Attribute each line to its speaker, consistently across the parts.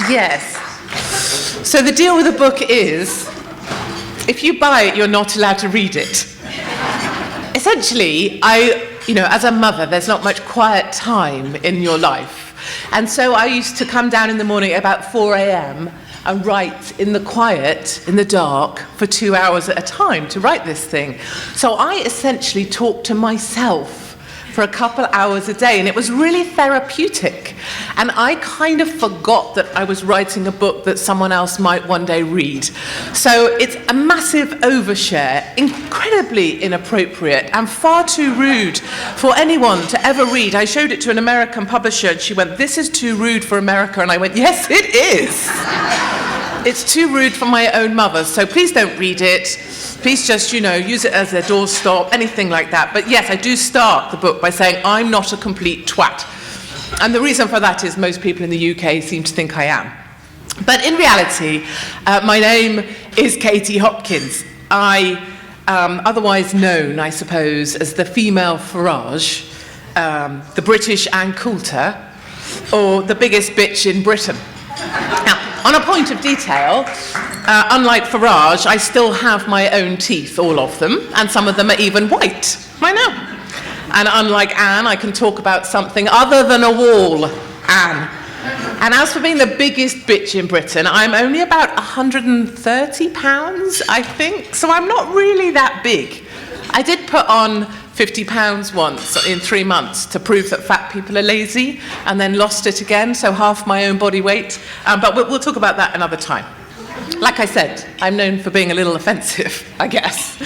Speaker 1: Yes. So the deal with the book is, if you buy it, you're not allowed to read it. Essentially, as a mother, there's not much quiet time in your life. And so I used to come down in the morning at about 4 a.m. and write in the quiet, in the dark, for 2 hours at a time to write this thing. So I essentially talked to myself for a couple hours a day, and it was really therapeutic. And I kind of forgot that I was writing a book that someone else might one day read. So it's a massive overshare, incredibly inappropriate, and far too rude for anyone to ever read. I showed it to an American publisher, and she went, "This is too rude for America." And I went, "Yes, it is. It's too rude for my own mother, so please don't read it. Please just, use it as a doorstop," anything like that. But yes, I do start the book by saying I'm not a complete twat. And the reason for that is most people in the UK seem to think I am. But in reality, my name is Katie Hopkins. I otherwise known, I suppose, as the female Farage, the British Ann Coulter, or the biggest bitch in Britain. Now, on a point of detail, unlike Farage, I still have my own teeth, all of them, and some of them are even white. I know. And unlike Anne, I can talk about something other than a wall, Anne. And as for being the biggest bitch in Britain, I'm only about 130 pounds, I think, so I'm not really that big. I did put on 50 pounds once in 3 months to prove that fat people are lazy, and then lost it again, so half my own body weight. But we'll talk about that another time. Like I said, I'm known for being a little offensive, I guess.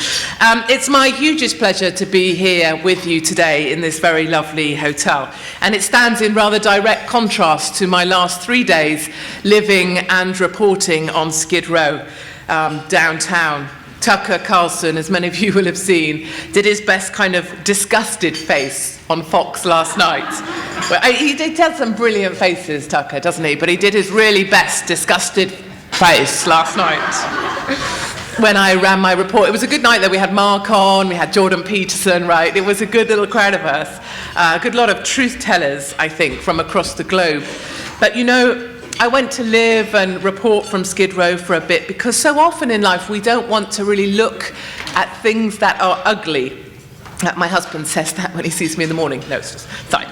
Speaker 1: It's my hugest pleasure to be here with you today in this very lovely hotel. And it stands in rather direct contrast to my last 3 days living and reporting on Skid Row, downtown. Tucker Carlson, as many of you will have seen, did his best kind of disgusted face on Fox last night. Well, he does some brilliant faces, Tucker, doesn't he? But he did his really best disgusted face last night when I ran my report. It was a good night, though. We had Mark on, we had Jordan Peterson, right? It was a good little crowd of us. A good lot of truth tellers, I think, from across the globe. But I went to live and report from Skid Row for a bit because so often in life we don't want to really look at things that are ugly. My husband says that when he sees me in the morning. No, it's just fine.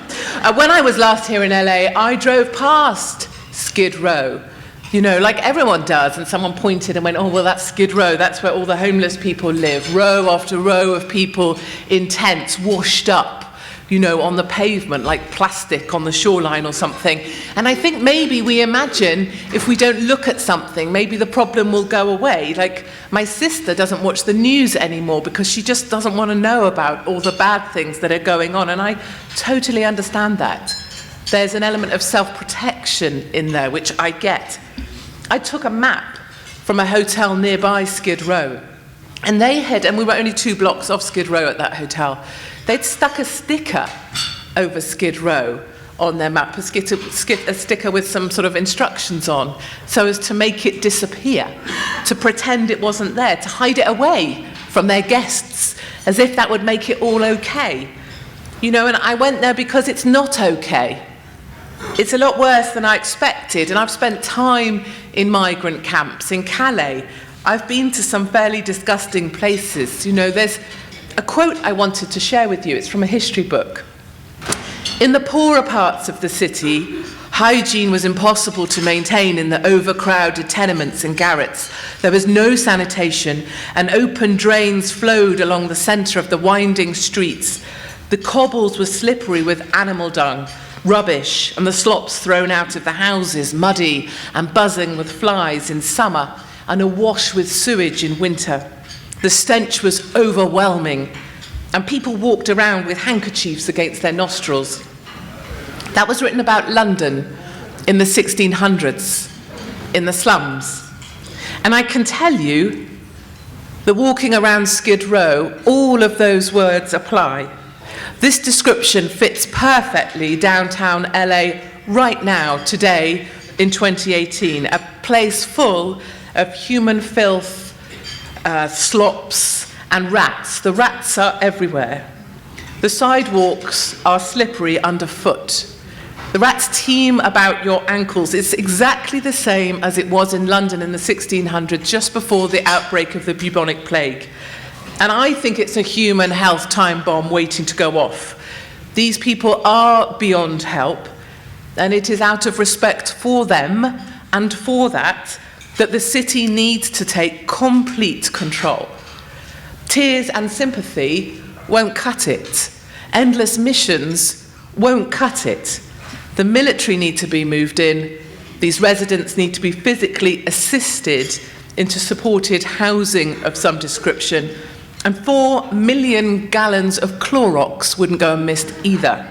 Speaker 1: When I was last here in LA, I drove past Skid Row, like everyone does, and someone pointed and went, "Oh, well, that's Skid Row. That's where all the homeless people live. Row after row of people in tents, washed up, on the pavement, like plastic on the shoreline or something." And I think maybe we imagine if we don't look at something, maybe the problem will go away. Like my sister doesn't watch the news anymore because she just doesn't want to know about all the bad things that are going on. And I totally understand that. There's an element of self-protection in there, which I get. I took a map from a hotel nearby Skid Row, and we were only 2 blocks off Skid Row at that hotel. They'd stuck a sticker over Skid Row on their map, a sticker with some sort of instructions on, so as to make it disappear, to pretend it wasn't there, to hide it away from their guests, as if that would make it all okay. And I went there because it's not okay. It's a lot worse than I expected, and I've spent time in migrant camps in Calais. I've been to some fairly disgusting places. There's a quote I wanted to share with you. It's from a history book. "In the poorer parts of the city, hygiene was impossible to maintain in the overcrowded tenements and garrets. There was no sanitation, and open drains flowed along the centre of the winding streets. The cobbles were slippery with animal dung, rubbish, and the slops thrown out of the houses, muddy and buzzing with flies in summer, and awash with sewage in winter. The stench was overwhelming, and people walked around with handkerchiefs against their nostrils." That was written about London in the 1600s, in the slums. And I can tell you that walking around Skid Row, all of those words apply. This description fits perfectly downtown LA right now, today, in 2018, a place full of human filth, slops and rats. The rats are everywhere. The sidewalks are slippery underfoot. The rats teem about your ankles. It's exactly the same as it was in London in the 1600s, just before the outbreak of the bubonic plague. And I think it's a human health time bomb waiting to go off. These people are beyond help, and it is out of respect for them and for that the city needs to take complete control. Tears and sympathy won't cut it. Endless missions won't cut it. The military need to be moved in. These residents need to be physically assisted into supported housing of some description. And 4 million gallons of Clorox wouldn't go unmissed either.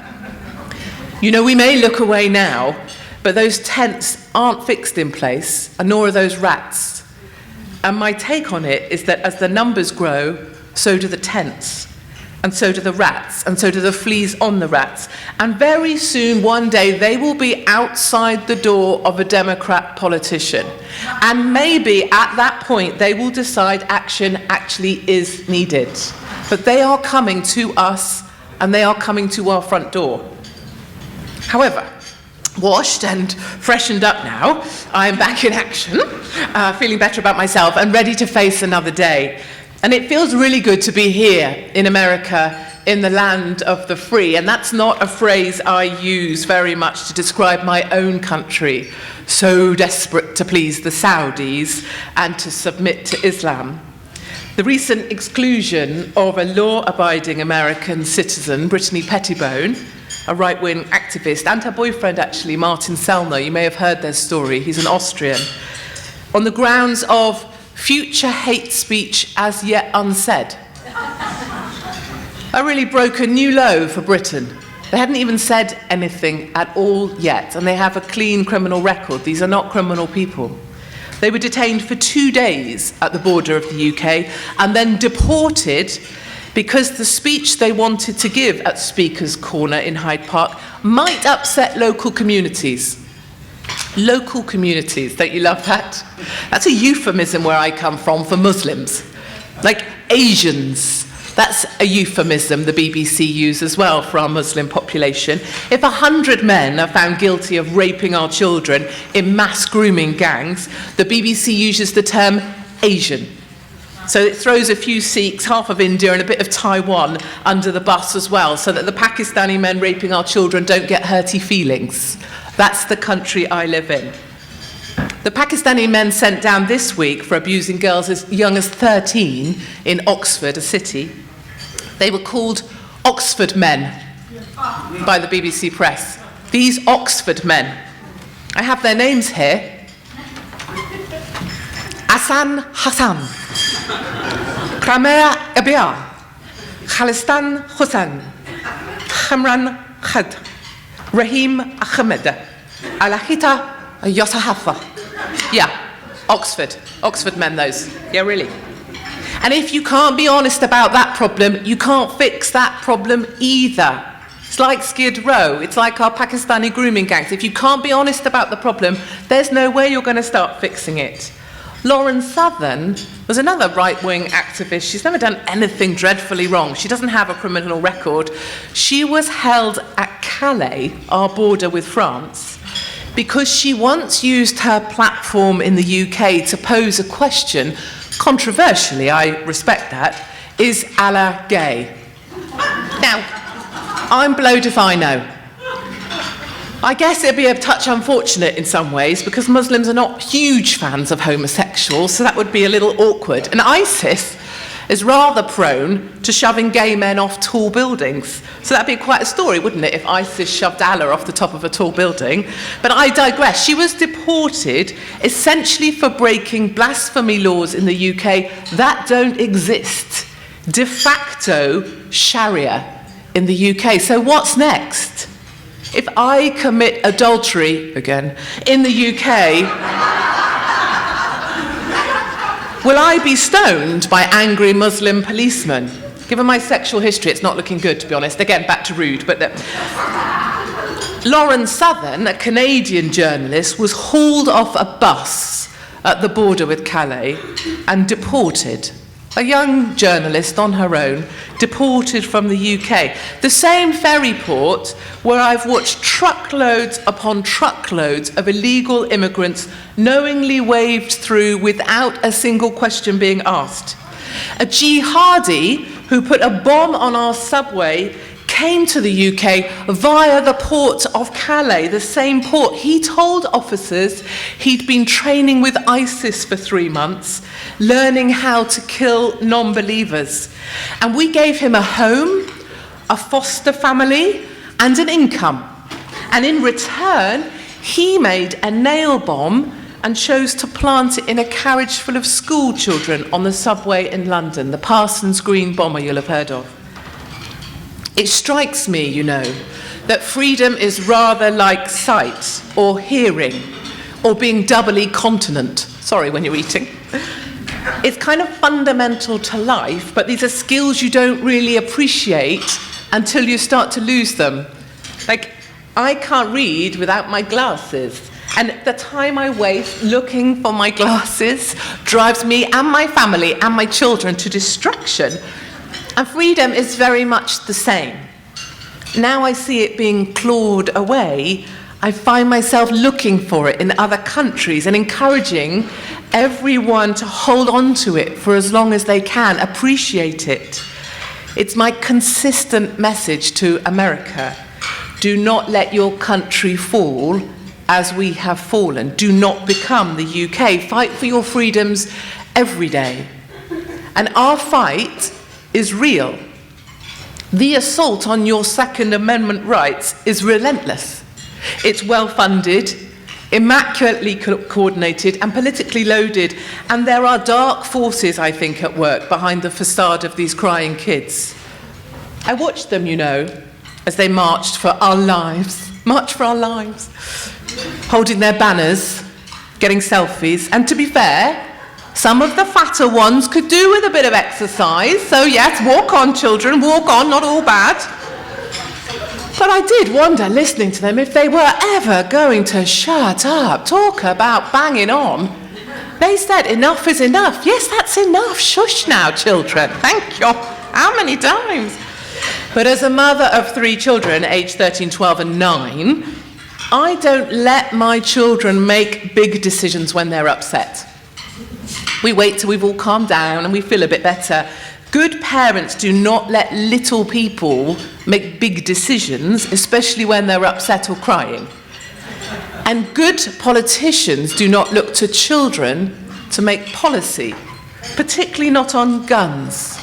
Speaker 1: You know, we may look away now, but those tents aren't fixed in place, and nor are those rats. And my take on it is that as the numbers grow, so do the tents. And so do the rats, and so do the fleas on the rats. And very soon, one day, they will be outside the door of a Democrat politician. And maybe at that point, they will decide action actually is needed. But they are coming to us, and they are coming to our front door. However, washed and freshened up now, I am back in action, feeling better about myself, and ready to face another day. And it feels really good to be here in America, in the land of the free. And that's not a phrase I use very much to describe my own country, so desperate to please the Saudis and to submit to Islam. The recent exclusion of a law-abiding American citizen, Brittany Pettibone, a right-wing activist, and her boyfriend, actually, Martin Sellner, you may have heard their story, he's an Austrian, on the grounds of future hate speech as yet unsaid. That really broke a new low for Britain. They hadn't even said anything at all yet, and they have a clean criminal record. These are not criminal people. They were detained for 2 days at the border of the UK and then deported because the speech they wanted to give at Speaker's Corner in Hyde Park might upset local communities. Local communities, don't you love that? That's a euphemism where I come from for Muslims. Like Asians, that's a euphemism the BBC use as well for our Muslim population. If 100 men are found guilty of raping our children in mass grooming gangs, the BBC uses the term Asian. So it throws a few Sikhs, half of India and a bit of Taiwan under the bus as well, so that the Pakistani men raping our children don't get hurty feelings. That's the country I live in. The Pakistani men sent down this week for abusing girls as young as 13 in Oxford, a city, they were called Oxford men by the BBC Press. These Oxford men. I have their names here. Asan Hassan, Kramer Abia, Khalistan Hussain, Khamran Khad, Rahim Ahmed, Alahita Yosahafa. Yeah, Oxford men those. Yeah, really. And if you can't be honest about that problem, you can't fix that problem either. It's like Skid Row. It's like our Pakistani grooming gangs. If you can't be honest about the problem, there's no way you're going to start fixing it. Lauren Southern was another right-wing activist. She's never done anything dreadfully wrong. She doesn't have a criminal record. She was held at Calais, our border with France, because she once used her platform in the UK to pose a question, controversially, I respect that, is Allah gay? Now, I'm blowed if I know. I guess it'd be a touch unfortunate in some ways because Muslims are not huge fans of homosexuals, so that would be a little awkward. And ISIS is rather prone to shoving gay men off tall buildings. So that'd be quite a story, wouldn't it, if ISIS shoved Allah off the top of a tall building? But I digress. She was deported essentially for breaking blasphemy laws in the UK that don't exist. De facto Sharia in the UK. So what's next? If I commit adultery, again, in the UK, will I be stoned by angry Muslim policemen? Given my sexual history, it's not looking good, to be honest. Again, back to rude. But Lauren Southern, a Canadian journalist, was hauled off a bus at the border with Calais and deported. a young journalist on her own, deported from the UK. The same ferry port where I've watched truckloads upon truckloads of illegal immigrants knowingly waved through without a single question being asked. A jihadi who put a bomb on our subway came to the UK via the port of Calais, the same port. He told officers he'd been training with ISIS for 3 months, learning how to kill non-believers. And we gave him a home, a foster family, and an income. And in return, he made a nail bomb and chose to plant it in a carriage full of school children on the subway in London, the Parsons Green bomber you'll have heard of. It strikes me, you know, that freedom is rather like sight or hearing or being doubly continent. Sorry when you're eating. It's kind of fundamental to life, but these are skills you don't really appreciate until you start to lose them. Like, I can't read without my glasses. And the time I waste looking for my glasses drives me and my family and my children to distraction. And freedom is very much the same. Now I see it being clawed away, I find myself looking for it in other countries and encouraging everyone to hold on to it for as long as they can, appreciate it. It's my consistent message to America. Do not let your country fall as we have fallen. Do not become the UK. Fight for your freedoms every day. And our fight is real. The assault on your Second Amendment rights is relentless. It's well-funded, immaculately coordinated, and politically loaded. And there are dark forces, I think, at work behind the facade of these crying kids. I watched them, you know, as they marched for our lives, holding their banners, getting selfies. And to be fair, some of the fatter ones could do with a bit of exercise. So yes, walk on, children, walk on, not all bad. But I did wonder, listening to them, if they were ever going to shut up, talk about banging on. They said, enough is enough. Yes, that's enough. Shush now, children. Thank you. How many times? But as a mother of 3 children, aged 13, 12 and 9, I don't let my children make big decisions when they're upset. We wait till we've all calmed down and we feel a bit better. Good parents do not let little people make big decisions, especially when they're upset or crying. And good politicians do not look to children to make policy, particularly not on guns.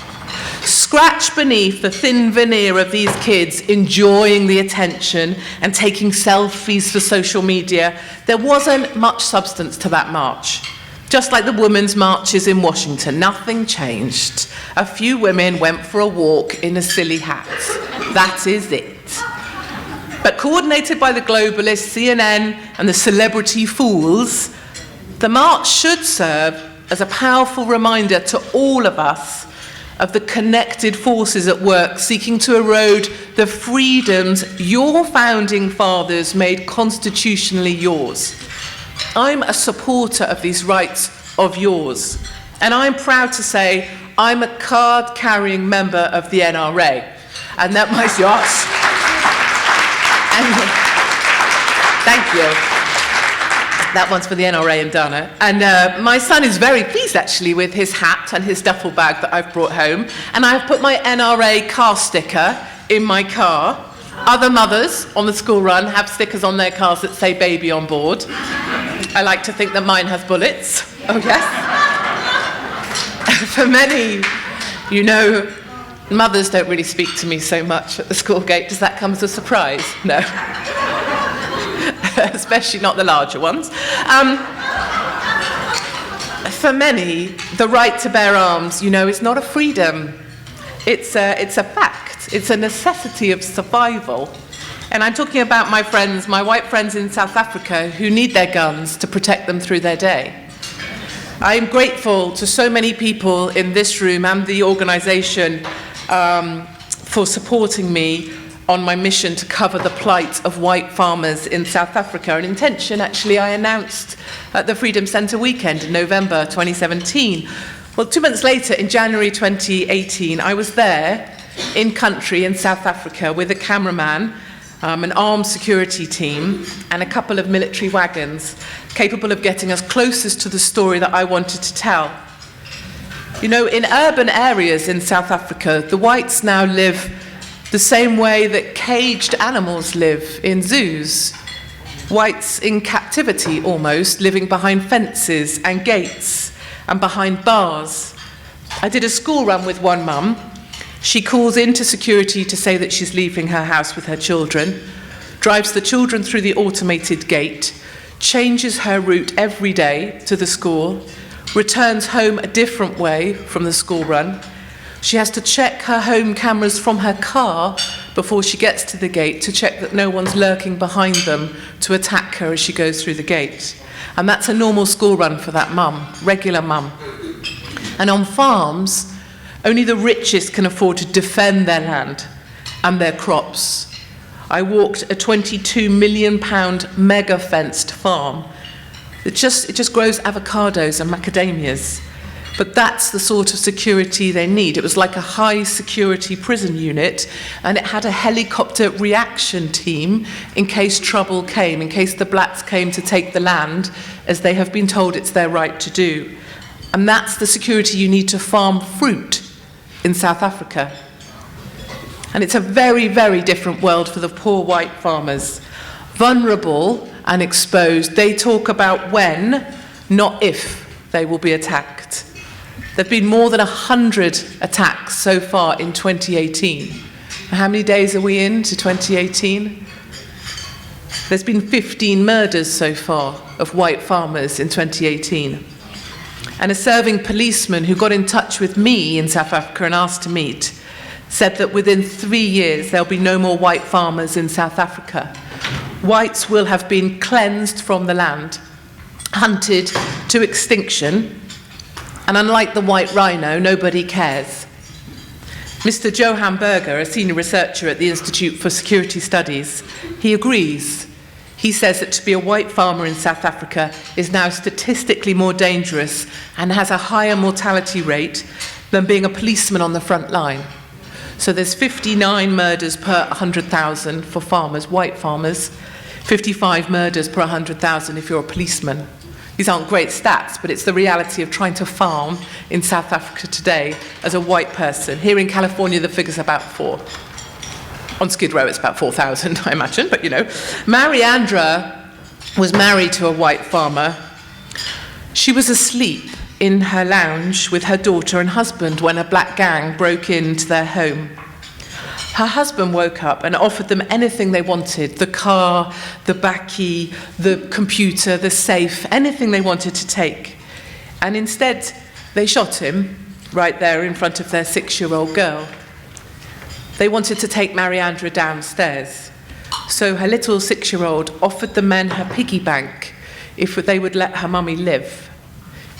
Speaker 1: Scratch beneath the thin veneer of these kids enjoying the attention and taking selfies for social media, there wasn't much substance to that march. Just like the women's marches in Washington, nothing changed. A few women went for a walk in a silly hat. That is it. But coordinated by the globalists, CNN, and the celebrity fools, the march should serve as a powerful reminder to all of us of the connected forces at work seeking to erode the freedoms your founding fathers made constitutionally yours. I'm a supporter of these rights of yours, and I'm proud to say I'm a card-carrying member of the NRA, and that might yours. Thank you. That one's for the NRA and Dana. And my son is very pleased, actually, with his hat and his duffel bag that I've brought home, and I've put my NRA car sticker in my car. Other mothers on the school run have stickers on their cars that say baby on board. I like to think that mine has bullets. Oh, yes. For many, you know, mothers don't really speak to me so much at the school gate. Does that come as a surprise? No. Especially not the larger ones. For many, the right to bear arms, you know, is not a freedom. It's a fact. It's a necessity of survival. And I'm talking about my friends, my white friends in South Africa, who need their guns to protect them through their day. I am grateful to so many people in this room and the organisation for supporting me on my mission to cover the plight of white farmers in South Africa. An intention, actually, I announced at the Freedom Centre weekend in November 2017. Well, 2 months later, in January 2018, I was there in country in South Africa with a cameraman, an armed security team, and a couple of military wagons capable of getting us closest to the story that I wanted to tell. You know, in urban areas in South Africa, the whites now live the same way that caged animals live in zoos. Whites in captivity almost, living behind fences and gates and behind bars. I did a school run with one mum. She calls into security to say that she's leaving her house with her children, drives the children through the automated gate, changes her route every day to the school, returns home a different way from the school run. She has to check her home cameras from her car before she gets to the gate to check that no one's lurking behind them to attack her as she goes through the gate. And that's a normal school run for that mum, regular mum. And on farms, only the richest can afford to defend their land and their crops. I walked a £22 million mega fenced farm. It just grows avocados and macadamias. But that's the sort of security they need. It was like a high security prison unit, and it had a helicopter reaction team in case trouble came, in case the blacks came to take the land, as they have been told it's their right to do. And that's the security you need to farm fruit in South Africa. And it's a very, very different world for the poor white farmers. Vulnerable and exposed, they talk about when, not if, they will be attacked. There have been more than 100 attacks so far in 2018. How many days are we into 2018? There's been 15 murders so far of white farmers in 2018. And a serving policeman who got in touch with me in South Africa and asked to meet said that within 3 years there'll be no more white farmers in South Africa. Whites will have been cleansed from the land, hunted to extinction, and unlike the white rhino, nobody cares. Mr. Johan Berger, a senior researcher at the Institute for Security Studies, he agrees. He says that to be a white farmer in South Africa is now statistically more dangerous and has a higher mortality rate than being a policeman on the front line. So there's 59 murders per 100,000 for farmers, white farmers, 55 murders per 100,000 if you're a policeman. These aren't great stats, but it's the reality of trying to farm in South Africa today as a white person. Here in California, the figure's about 4. On Skid Row, it's about 4,000, I imagine, but you know. Mariandra was married to a white farmer. She was asleep in her lounge with her daughter and husband when a black gang broke into their home. Her husband woke up and offered them anything they wanted, the car, the bakkie, the computer, the safe, anything they wanted to take. And instead, they shot him right there in front of their 6-year-old girl. They wanted to take Mariandra downstairs. So her little 6-year-old offered the men her piggy bank if they would let her mummy live.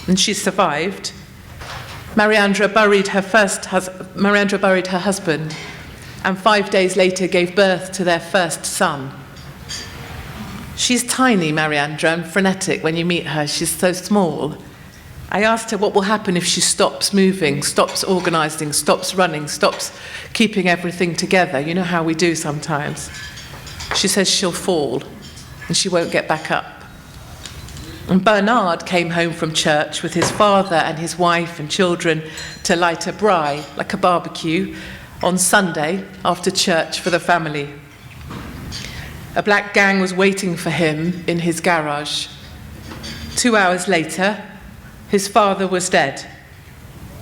Speaker 1: And she survived. Mariandra buried her husband, and 5 days later gave birth to their first son. She's tiny, Mariandra, and frenetic when you meet her. She's so small. I asked her what will happen if she stops moving, stops organising, stops running, stops keeping everything together. You know how we do sometimes. She says she'll fall and she won't get back up. And Bernard came home from church with his father and his wife and children to light a braai, like a barbecue, on Sunday after church for the family. A black gang was waiting for him in his garage. 2 hours later, his father was dead.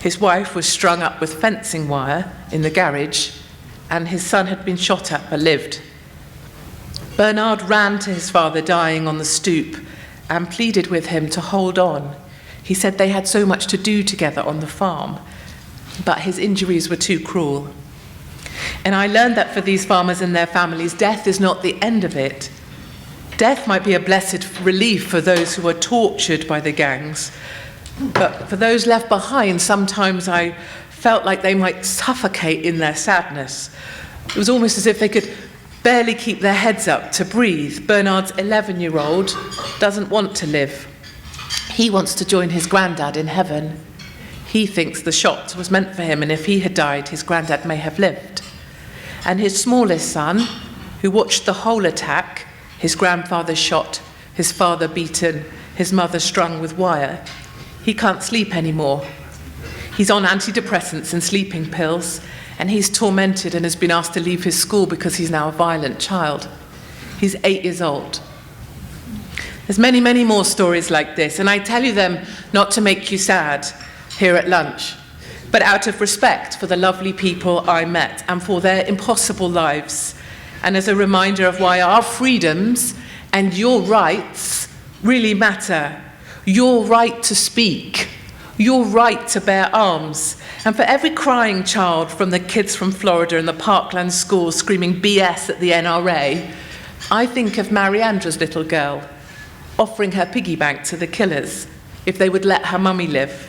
Speaker 1: His wife was strung up with fencing wire in the garage, and his son had been shot at but lived. Bernard ran to his father dying on the stoop and pleaded with him to hold on. He said they had so much to do together on the farm, but his injuries were too cruel. And I learned that for these farmers and their families, death is not the end of it. Death might be a blessed relief for those who are tortured by the gangs, but for those left behind, sometimes I felt like they might suffocate in their sadness. It was almost as if they could barely keep their heads up to breathe. Bernard's 11-year-old doesn't want to live. He wants to join his granddad in heaven. He thinks the shot was meant for him, and if he had died, his granddad may have lived. And his smallest son, who watched the whole attack, his grandfather shot, his father beaten, his mother strung with wire, he can't sleep anymore. He's on antidepressants and sleeping pills, and he's tormented and has been asked to leave his school because he's now a violent child. He's 8 years old. There's many, many more stories like this, and I tell you them not to make you sad here at lunch, but out of respect for the lovely people I met and for their impossible lives, and as a reminder of why our freedoms and your rights really matter. Your right to speak, your right to bear arms, and for every crying child, from the kids from Florida in the Parkland schools screaming BS at the NRA, I think of Mariandra's little girl offering her piggy bank to the killers if they would let her mummy live.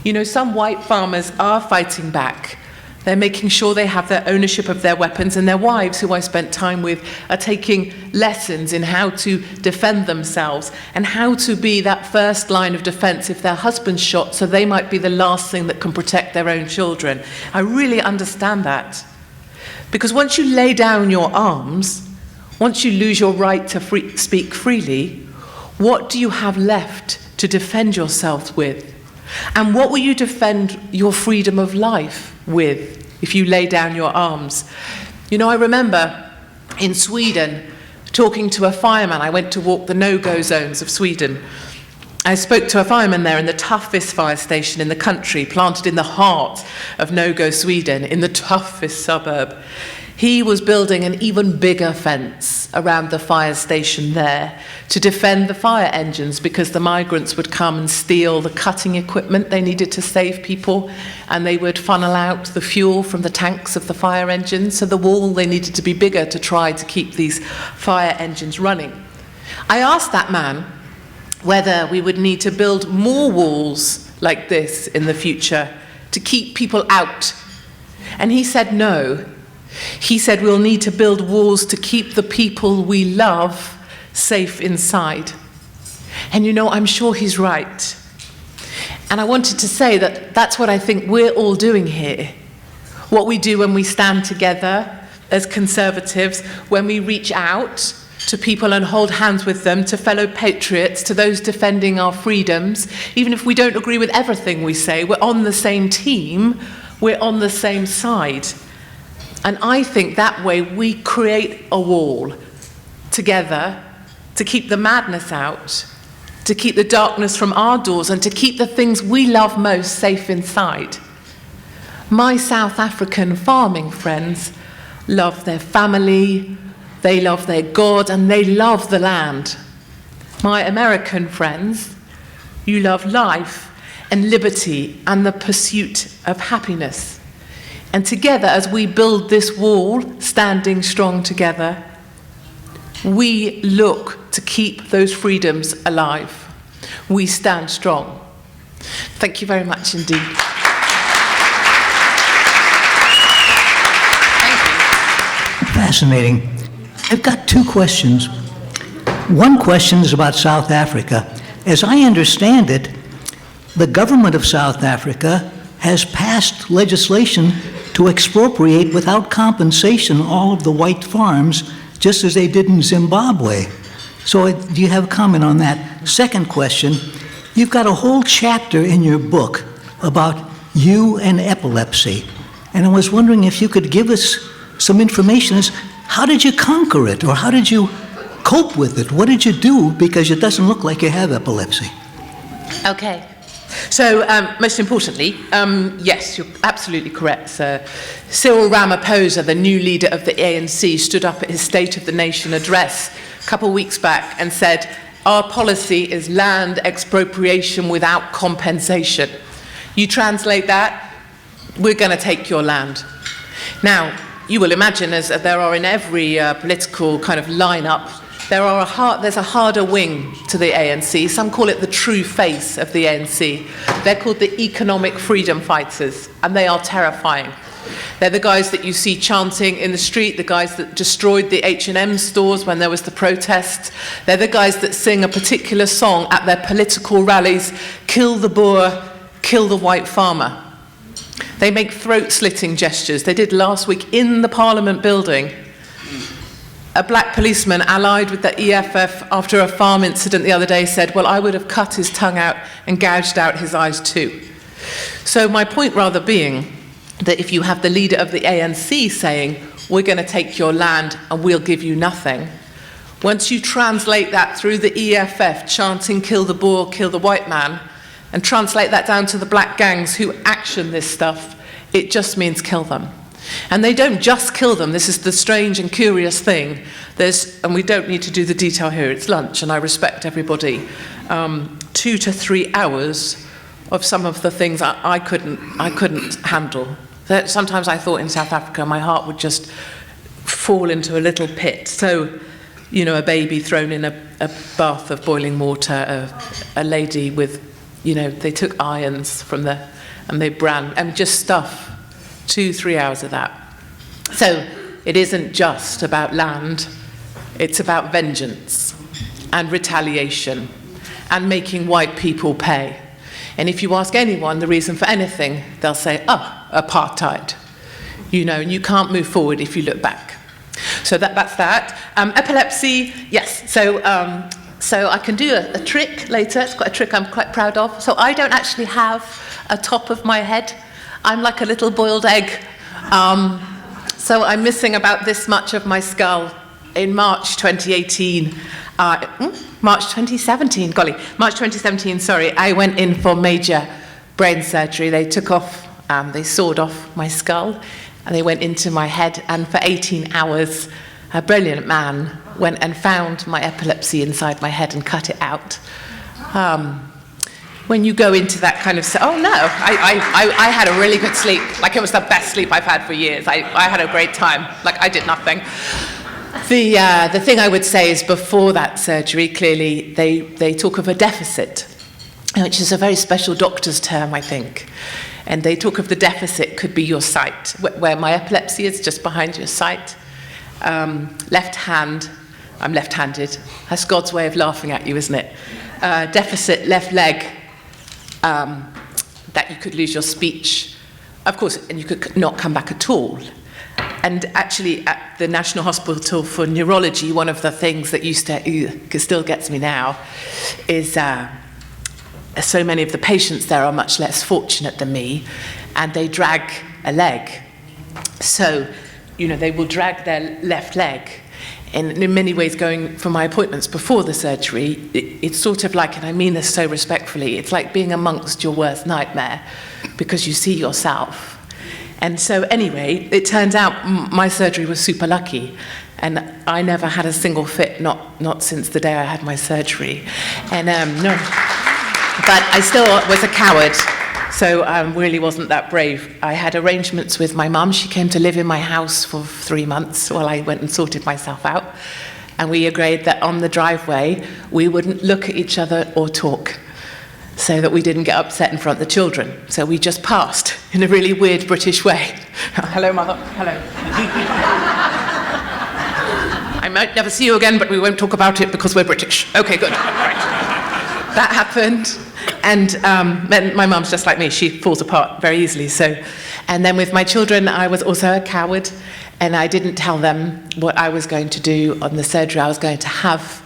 Speaker 1: You know, some white farmers are fighting back. They're making sure they have their ownership of their weapons, and their wives, who I spent time with, are taking lessons in how to defend themselves and how to be that first line of defense if their husband's shot, so they might be the last thing that can protect their own children. I really understand that. Because once you lay down your arms, once you lose your right to speak freely, what do you have left to defend yourself with? And what will you defend your freedom of life with if you lay down your arms? You know, I remember in Sweden talking to a fireman. I went to walk the no-go zones of Sweden. I spoke to a fireman there in the toughest fire station in the country, planted in the heart of no-go Sweden, in the toughest suburb. He was building an even bigger fence around the fire station there to defend the fire engines, because the migrants would come and steal the cutting equipment they needed to save people, and they would funnel out the fuel from the tanks of the fire engines. So the wall, they needed to be bigger to try to keep these fire engines running. I asked that man whether we would need to build more walls like this in the future to keep people out. And he said no. He said we'll need to build walls to keep the people we love safe inside. And you know, I'm sure he's right. And I wanted to say that that's what I think we're all doing here. What we do when we stand together as conservatives, when we reach out to people and hold hands with them, to fellow patriots, to those defending our freedoms, even if we don't agree with everything we say, we're on the same team, we're on the same side. And I think that way we create a wall together to keep the madness out, to keep the darkness from our doors, and to keep the things we love most safe inside. My South African farming friends love their family, they love their God, and they love the land. My American friends, you love life and liberty and the pursuit of happiness. And together, as we build this wall, standing strong together, we look to keep those freedoms alive. We stand strong. Thank you very much indeed. Thank you.
Speaker 2: Fascinating. I've got 2 questions. One question is about South Africa. As I understand it, the government of South Africa has passed legislation to expropriate without compensation all of the white farms, just as they did in Zimbabwe. So do you have a comment on that? Second question, you've got a whole chapter in your book about you and epilepsy. And I was wondering if you could give us some information as how did you conquer it, or how did you cope with it? What did you do? Because it doesn't look like you have epilepsy.
Speaker 1: Okay. So, most importantly, yes, you're absolutely correct, sir. Cyril Ramaphosa, the new leader of the ANC, stood up at his State of the Nation address a couple of weeks back and said, our policy is land expropriation without compensation. You translate that, we're going to take your land. Now, you will imagine, as there are in every political kind of lineup, there's a harder wing to the ANC. Some call it the true face of the ANC. They're called the economic freedom fighters, and they are terrifying. They're the guys that you see chanting in the street, the guys that destroyed the H&M stores when there was the protest. They're the guys that sing a particular song at their political rallies, kill the Boer, kill the white farmer. They make throat-slitting gestures. They did last week in the Parliament building. A black policeman allied with the EFF after a farm incident the other day said, well, I would have cut his tongue out and gouged out his eyes too. So my point rather being that if you have the leader of the ANC saying, we're going to take your land and we'll give you nothing, once you translate that through the EFF chanting, kill the Boer, kill the white man, and translate that down to the black gangs who action this stuff, it just means kill them. And they don't just kill them. This is the strange and curious thing. And we don't need to do the detail here, it's lunch, and I respect everybody. 2 to 3 hours of some of the things I couldn't handle. Sometimes I thought in South Africa my heart would just fall into a little pit. So, you know, a baby thrown in a bath of boiling water, a lady with, you know, they took irons from and they brand, and just stuff. 2-3 hours of that. So it isn't just about land, it's about vengeance and retaliation and making white people pay. And if you ask anyone the reason for anything, they'll say, apartheid. You know, and you can't move forward if you look back. So that's that. Epilepsy, yes. So I can do a trick later. It's quite a trick I'm quite proud of. So I don't actually have a top of my head. I'm like a little boiled egg. So I'm missing about this much of my skull. In March 2017, sorry, I went in for major brain surgery. They they sawed off my skull, and they went into my head, and for 18 hours, a brilliant man went and found my epilepsy inside my head and cut it out. When you go into that kind of, I had a really good sleep. Like, it was the best sleep I've had for years. I had a great time. Like, I did nothing. The thing I would say is before that surgery, clearly, they talk of a deficit, which is a very special doctor's term, I think. And they talk of the deficit could be your sight, where my epilepsy is just behind your sight. Left hand, I'm left-handed. That's God's way of laughing at you, isn't it? Deficit, left leg, that you could lose your speech, of course, and you could not come back at all. And actually, at the National Hospital for Neurology, one of the things that still gets me now is so many of the patients there are much less fortunate than me, and they drag a leg. So, you know, they will drag their left leg. And in many ways, going for my appointments before the surgery, it's sort of like, and I mean this so respectfully, it's like being amongst your worst nightmare because you see yourself. And so anyway, it turns out my surgery was super lucky, and I never had a single fit, not since the day I had my surgery. And no, but I still was a coward. So I really wasn't that brave. I had arrangements with my mum. She came to live in my house for 3 months while I went and sorted myself out. And we agreed that on the driveway, we wouldn't look at each other or talk so that we didn't get upset in front of the children. So we just passed in a really weird British way. Hello, Mother. Hello. I might never see you again, but we won't talk about it because we're British. Okay, good. Right. That happened. And then my mum's just like me, she falls apart very easily. And then with my children, I was also a coward, and I didn't tell them what I was going to do on the surgery I was going to have.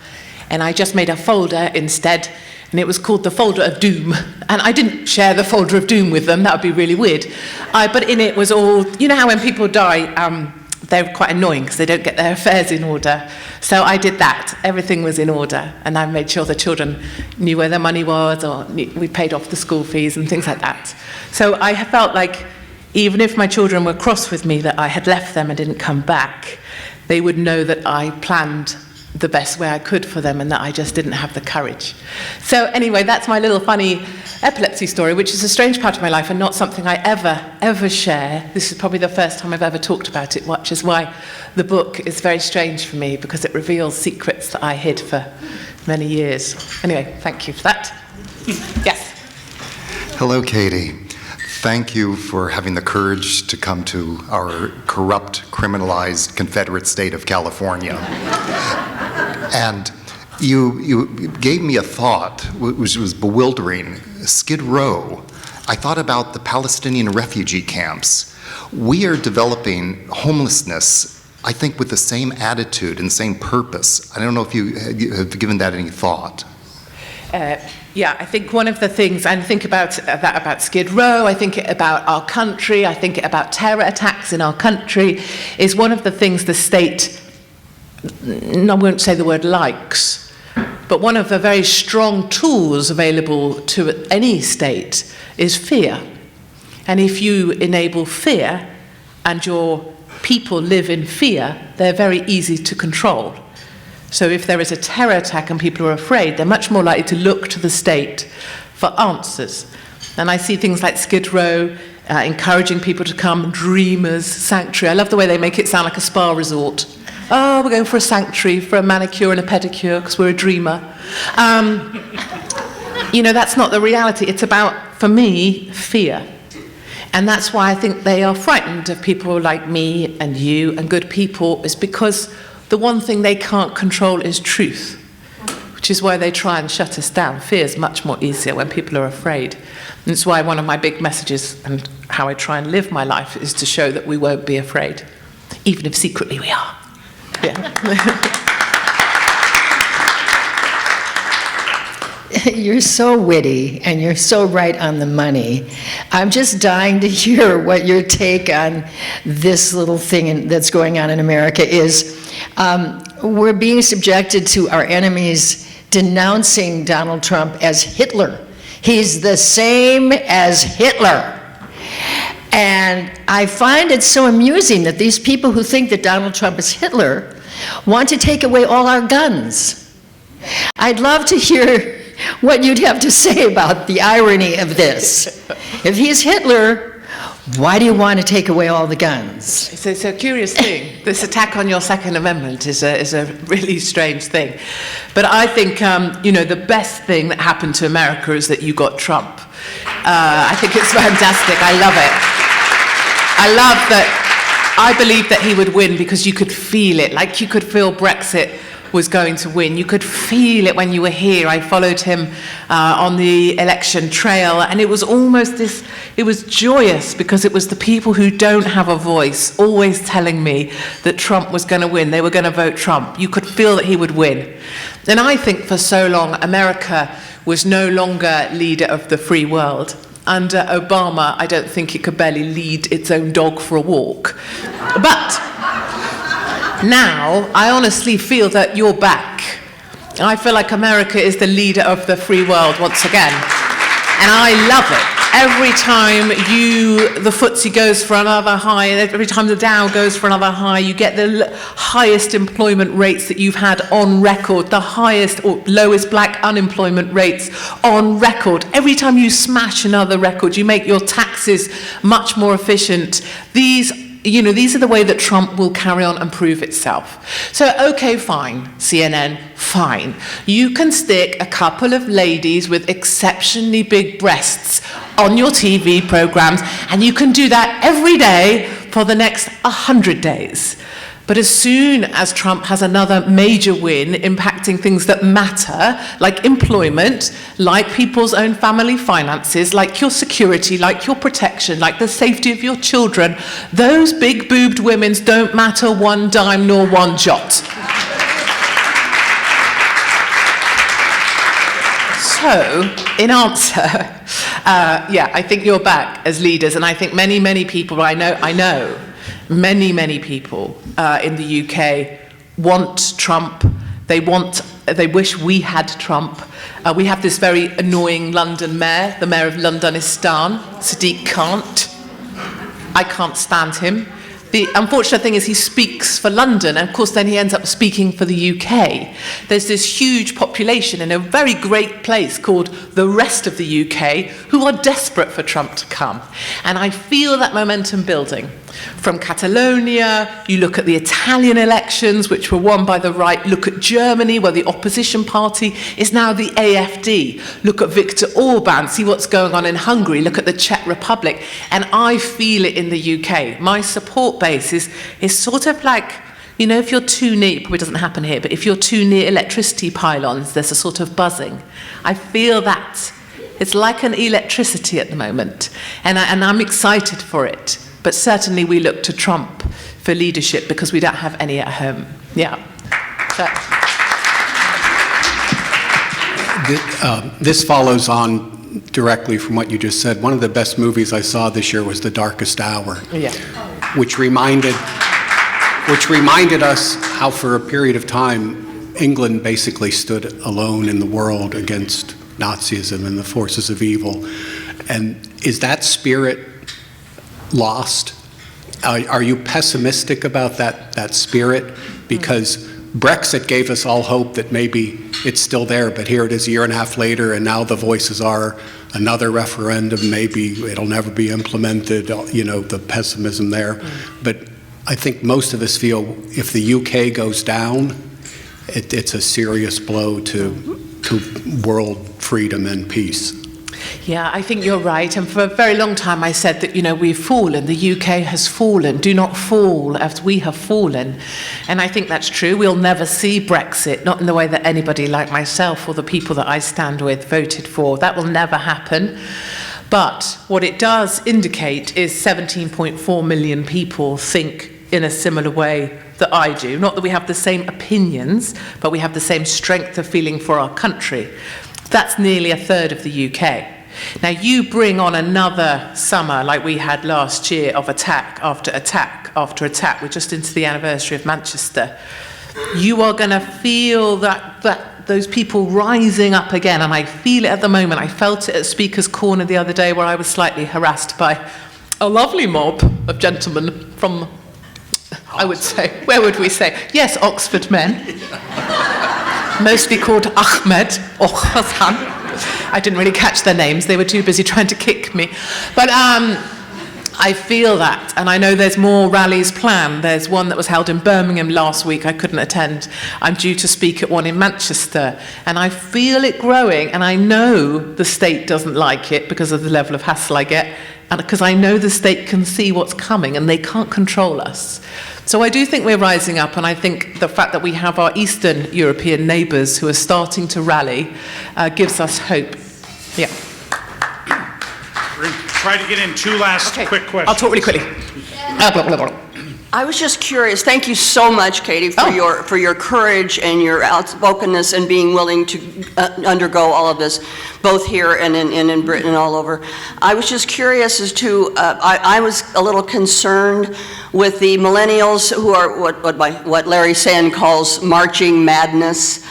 Speaker 1: And I just made a folder instead, and it was called the folder of doom. And I didn't share the folder of doom with them, that would be really weird. But in it was all, you know how when people die, they're quite annoying because they don't get their affairs in order. So I did that. Everything was in order. And I made sure the children knew where their money was, or we paid off the school fees and things like that. So I felt like even if my children were cross with me that I had left them and didn't come back, they would know that I planned the best way I could for them and that I just didn't have the courage. So anyway, that's my little funny epilepsy story, which is a strange part of my life and not something I ever share. This is probably the first time I've ever talked about it, which is why the book is very strange for me, because it reveals secrets that I hid for many years. Anyway, thank you for that. Yes.
Speaker 3: Hello, Katie. Thank you for having the courage to come to our corrupt, criminalized Confederate state of California. And you gave me a thought, which was bewildering. Skid Row I thought about the Palestinian refugee camps. We are developing homelessness, I think, with the same attitude and same purpose. I don't know if you have given that any thought.
Speaker 1: Yeah, I think one of the things, and think about that about Skid Row, I think about our country, I think about terror attacks in our country, is one of the things the state, I won't say the word likes, but one of the very strong tools available to any state is fear. And if you enable fear and your people live in fear, they're very easy to control. So if there is a terror attack and people are afraid, they're much more likely to look to the state for answers. And I see things like Skid Row, encouraging people to come, Dreamers, Sanctuary. I love the way they make it sound like a spa resort. Oh, we're going for a sanctuary, for a manicure and a pedicure, because we're a dreamer. That's not the reality. It's about, for me, fear. And that's why I think they are frightened of people like me and you and good people, is because the one thing they can't control is truth, which is why they try and shut us down. Fear is much more easier when people are afraid. And it's why one of my big messages and how I try and live my life is to show that we won't be afraid, even if secretly we are. Yeah.
Speaker 4: You're so witty and you're so right on the money. I'm just dying to hear what your take on this little thing that's going on in America is. We're being subjected to our enemies denouncing Donald Trump as Hitler. He's the same as Hitler. And I find it so amusing that these people who think that Donald Trump is Hitler want to take away all our guns. I'd love to hear what you'd have to say about the irony of this. If he's Hitler, why do you want to take away all the guns?
Speaker 1: It's a curious thing. This attack on your Second Amendment is a really strange thing. But I think, the best thing that happened to America is that you got Trump. I think it's fantastic. I love it. I love that. I believe that he would win because you could feel it. Like you could feel Brexit was going to win. You could feel it when you were here. I followed him on the election trail, and it was almost it was joyous because it was the people who don't have a voice always telling me that Trump was going to win. They were going to vote Trump. You could feel that he would win. And I think for so long, America was no longer leader of the free world. Under Obama, I don't think it could barely lead its own dog for a walk. But now, I honestly feel that you're back. I feel like America is the leader of the free world once again. And I love it. Every time the FTSE goes for another high, and every time the Dow goes for another high, you get the highest employment rates that you've had on record, the highest or lowest black unemployment rates on record. Every time you smash another record, you make your taxes much more efficient. These are the way that Trump will carry on and prove itself. So, okay, fine, CNN, fine. You can stick a couple of ladies with exceptionally big breasts on your TV programs, and you can do that every day for the next 100 days. But as soon as Trump has another major win impacting things that matter, like employment, like people's own family finances, like your security, like your protection, like the safety of your children, those big-boobed women's don't matter one dime nor one jot. So, in answer, I think you're back as leaders, and I think many, many people, I know, many people in the UK want Trump. They wish we had Trump. We have this very annoying London mayor, the mayor of Londonistan, Sadiq Kant. I can't stand him. The unfortunate thing is he speaks for London, and of course then he ends up speaking for the UK. There's this huge population in a very great place called the rest of the UK who are desperate for Trump to come. And I feel that momentum building. From Catalonia, you look at the Italian elections, which were won by the right. Look at Germany, where the opposition party is now the AfD. Look at Viktor Orban, see what's going on in Hungary. Look at the Czech Republic. And I feel it in the UK. My support base is sort of like, if you're too near, it probably doesn't happen here, but if you're too near electricity pylons, there's a sort of buzzing. I feel that It's like an electricity at the moment, and I'm excited for it. But certainly we look to Trump for leadership because we don't have any at home. Yeah. So.
Speaker 5: This follows on directly from what you just said. One of the best movies I saw this year was The Darkest Hour,
Speaker 1: Yeah.
Speaker 5: which reminded us how for a period of time England basically stood alone in the world against Nazism and the forces of evil. And is that spirit lost? Are you pessimistic about that spirit? Because Brexit gave us all hope that maybe it's still there, but here it is a year and a half later, and now the voices are another referendum, maybe it'll never be implemented, the pessimism there. But I think most of us feel if the UK goes down, it's a serious blow to world freedom and peace.
Speaker 1: Yeah, I think you're right. And for a very long time I said that, we've fallen. The UK has fallen. Do not fall as we have fallen. And I think that's true. We'll never see Brexit, not in the way that anybody like myself or the people that I stand with voted for. That will never happen. But what it does indicate is 17.4 million people think in a similar way that I do. Not that we have the same opinions, but we have the same strength of feeling for our country. That's nearly a third of the UK. Now, you bring on another summer like we had last year of attack after attack after attack. We're just into the anniversary of Manchester. You are going to feel that those people rising up again, and I feel it at the moment. I felt it at Speaker's Corner the other day where I was slightly harassed by a lovely mob of gentlemen from, I would say, where would we say? Yes, Oxford men. Mostly called Ahmed or Hassan. I didn't really catch their names. They were too busy trying to kick me. But I feel that, and I know there's more rallies planned. There's one that was held in Birmingham last week. I couldn't attend. I'm due to speak at one in Manchester, and I feel it growing, and I know the state doesn't like it because of the level of hassle I get, and because I know the state can see what's coming, and they can't control us. So I do think we're rising up, and I think the fact that we have our Eastern European neighbours who are starting to rally gives us hope. Yeah.
Speaker 6: We're going to try to get in two last quick questions.
Speaker 1: I'll talk really quickly.
Speaker 7: I was just curious. Thank you so much, Katie, for your courage and your outspokenness and being willing to undergo all of this, both here and in Britain and all over. I was just curious as to, I was a little concerned with the millennials who are what Larry Sand calls marching madness,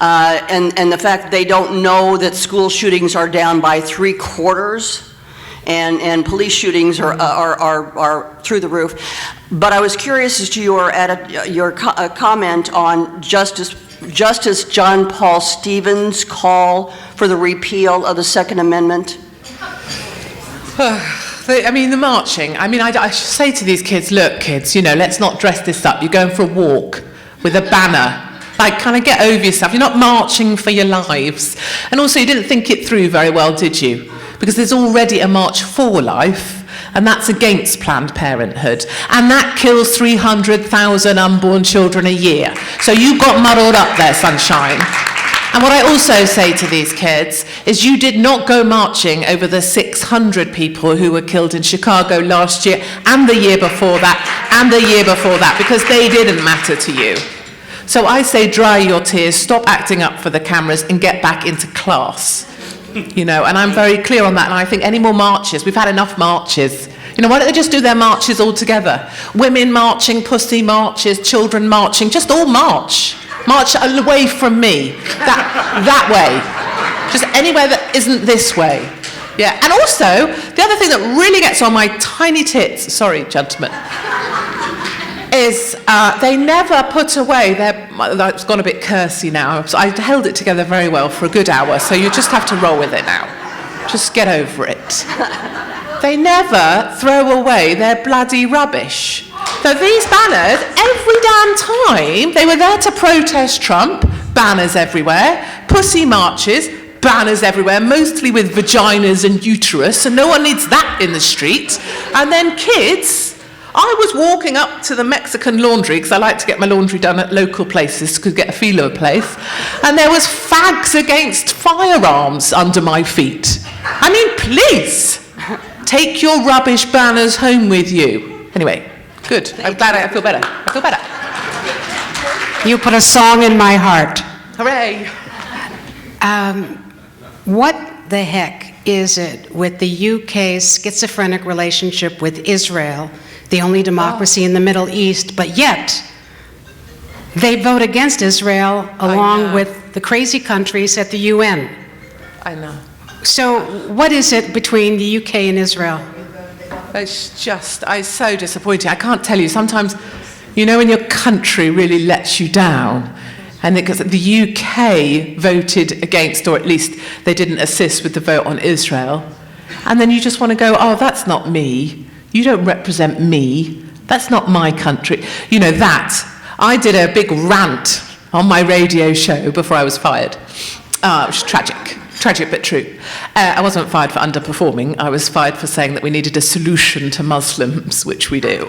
Speaker 7: and the fact that they don't know that school shootings are down by 3/4. And police shootings are through the roof. But I was curious as to your comment on Justice John Paul Stevens' call for the repeal of the Second Amendment.
Speaker 1: The marching. I should say to these kids, look, kids, let's not dress this up. You're going for a walk with a banner. Kind of get over yourself. You're not marching for your lives. And also, you didn't think it through very well, did you? Because there's already a March for Life, and that's against Planned Parenthood. And that kills 300,000 unborn children a year. So you got muddled up there, sunshine. And what I also say to these kids is you did not go marching over the 600 people who were killed in Chicago last year, and the year before that, and the year before that, because they didn't matter to you. So I say dry your tears, stop acting up for the cameras, and get back into class. And I'm very clear on that, and I think any more marches, we've had enough marches. Why don't they just do their marches all together? Women marching, pussy marches, children marching, just all march. March away from me, that way. Just anywhere that isn't this way. Yeah, and also, the other thing that really gets on my tiny tits, sorry, gentlemen, is they never put away their, it's gone a bit cursy now, so I held it together very well for a good hour, so you just have to roll with it now. Just get over it. They never throw away their bloody rubbish. So these banners, every damn time, they were there to protest Trump, banners everywhere, pussy marches, banners everywhere, mostly with vaginas and uterus, and no one needs that in the street. And then kids I was walking up to the Mexican laundry, because I like to get my laundry done at local places to get a feel of a place, and there was fags against firearms under my feet. I mean, please, take your rubbish banners home with you. Anyway, good. I'm glad I feel better. I feel better.
Speaker 8: You put a song in my heart.
Speaker 1: Hooray.
Speaker 8: What the heck is it with the UK's schizophrenic relationship with Israel, the only democracy in the Middle East, but yet they vote against Israel along with the crazy countries at the UN?
Speaker 1: I know.
Speaker 8: So what is it between the UK and Israel?
Speaker 1: It's so disappointing. I can't tell you. Sometimes, you know, when your country really lets you down, and because the UK voted against, or at least they didn't assist with the vote on Israel, and then you just want to go, oh, that's not me. You don't represent me. That's not my country. You know, that. I did a big rant on my radio show before I was fired. It was tragic. Tragic but true. I wasn't fired for underperforming. I was fired for saying that we needed a solution to Muslims, which we do.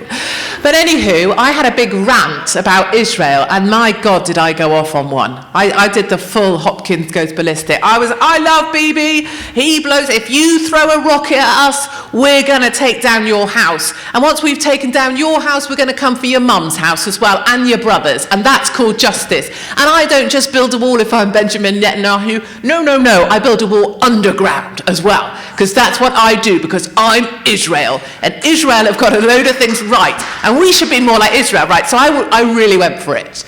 Speaker 1: But anywho, I had a big rant about Israel, and my God, did I go off on one. I did the full Hopkins goes ballistic. I love Bibi. He blows. If you throw a rocket at us, we're going to take down your house. And once we've taken down your house, we're going to come for your mum's house as well, and your brother's. And that's called justice. And I don't just build a wall if I'm Benjamin Netanyahu. No. I build a wall underground as well, because that's what I do, because I'm Israel, and Israel have got a load of things right, and we should be more like Israel, right? So I really went for it.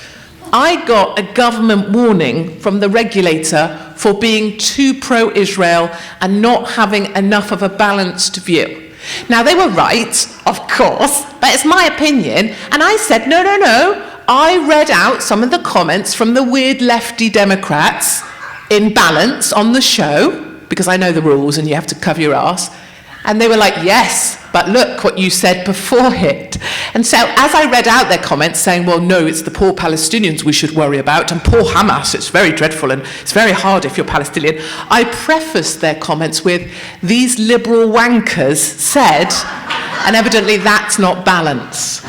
Speaker 1: I got a government warning from the regulator for being too pro-Israel and not having enough of a balanced view. Now, they were right, of course, but it's my opinion, and I said, no. I read out some of the comments from the weird lefty Democrats in Balance on the show, because I know the rules and you have to cover your ass. And they were like, yes, but look what you said before it. And so as I read out their comments saying, well, no, it's the poor Palestinians we should worry about, and poor Hamas, it's very dreadful and it's very hard if you're Palestinian, I prefaced their comments with, these liberal wankers said, and evidently that's not balance.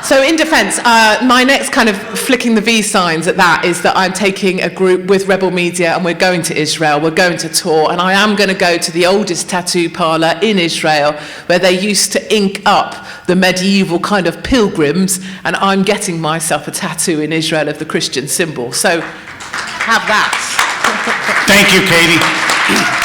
Speaker 1: So in defence, my next kind of flicking the V signs at that is that I'm taking a group with Rebel Media, and we're going to Israel, we're going to tour, and I am going to go to the oldest tattoo parlour in Israel, where they used to ink up the medieval kind of pilgrims, and I'm getting myself a tattoo in Israel of the Christian symbol. So have that.
Speaker 6: Thank you, Katie.